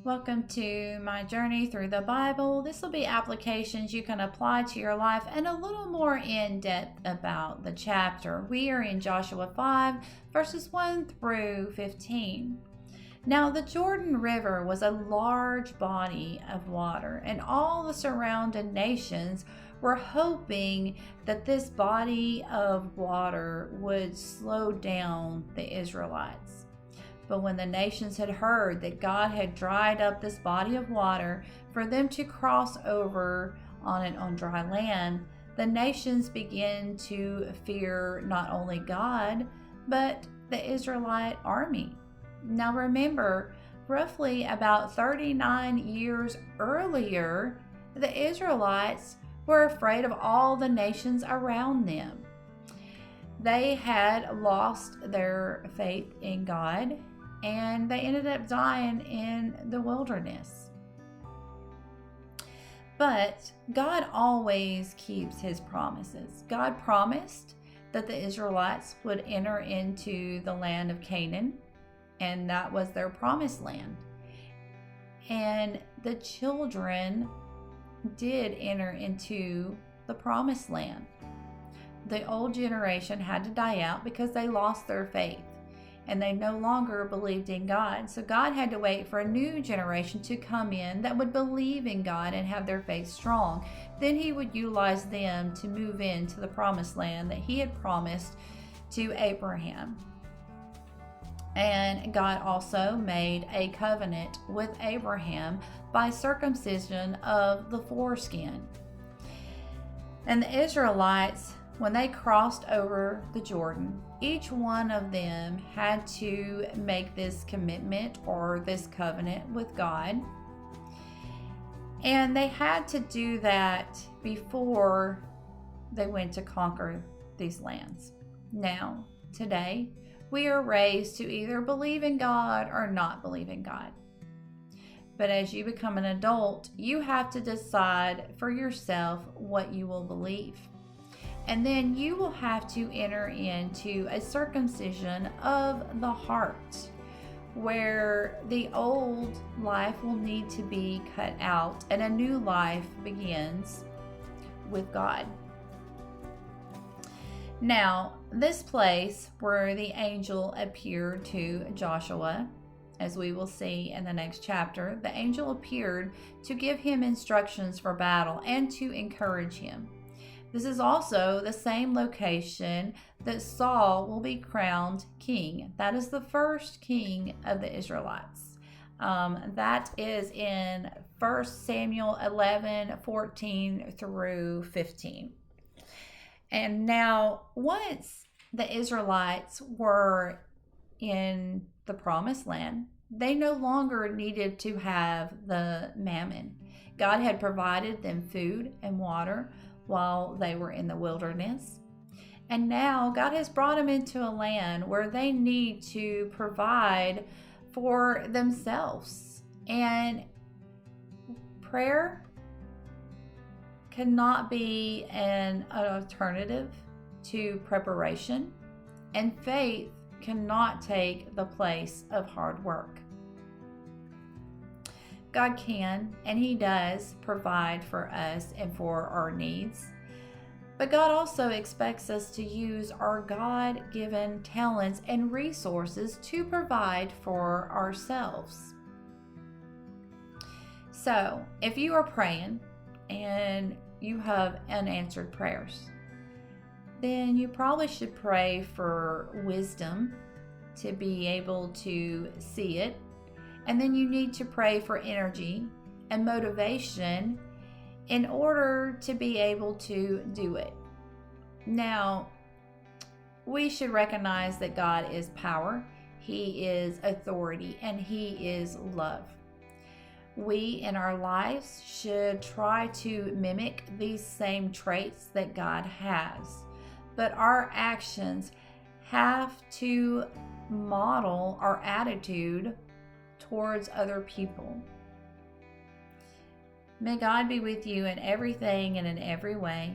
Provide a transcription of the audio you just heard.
Welcome to my journey through the Bible. This will be applications you can apply to your life and a little more in depth about the chapter. We are in Joshua 5, verses 1 through 15. Now, the Jordan River was a large body of water, and all the surrounding nations were hoping that this body of water would slow down the Israelites. But when the nations had heard that God had dried up this body of water for them to cross over on dry land, the nations began to fear not only God, but the Israelite army. Now remember, roughly about 39 years earlier, the Israelites were afraid of all the nations around them. They had lost their faith in God, and they ended up dying in the wilderness. But God always keeps his promises. God promised that the Israelites would enter into the land of Canaan, and that was their promised land. And the children did enter into the promised land. The old generation had to die out because they lost their faith and they no longer believed in God. So God had to wait for a new generation to come in that would believe in God and have their faith strong. Then he would utilize them to move into the promised land that he had promised to Abraham. And God also made a covenant with Abraham by circumcision of the foreskin. And the Israelites, when they crossed over the Jordan, each one of them had to make this commitment or this covenant with God. And they had to do that before they went to conquer these lands. Now, today, we are raised to either believe in God or not believe in God. But as you become an adult, you have to decide for yourself what you will believe. And then you will have to enter into a circumcision of the heart, where the old life will need to be cut out and a new life begins with God. Now, this place where the angel appeared to Joshua, as we will see in the next chapter, the angel appeared to give him instructions for battle and to encourage him. This is also the same location that Saul will be crowned king. That is the first king of the Israelites. That is in 1 Samuel 11, 14 through 15. And now, once the Israelites were in the promised land, they no longer needed to have the mammon. God had provided them food and water while they were in the wilderness. And now God has brought them into a land where they need to provide for themselves. And prayer cannot be an alternative to preparation, and faith cannot take the place of hard work. God can, and he does, provide for us and for our needs. But God also expects us to use our God-given talents and resources to provide for ourselves. So, if you are praying and you have unanswered prayers, then you probably should pray for wisdom to be able to see it. And then you need to pray for energy and motivation in order to be able to do it. Now, we should recognize that God is power, he is authority, and he is love. We in our lives should try to mimic these same traits that God has, but our actions have to model our attitude towards other people. May God be with you in everything and in every way.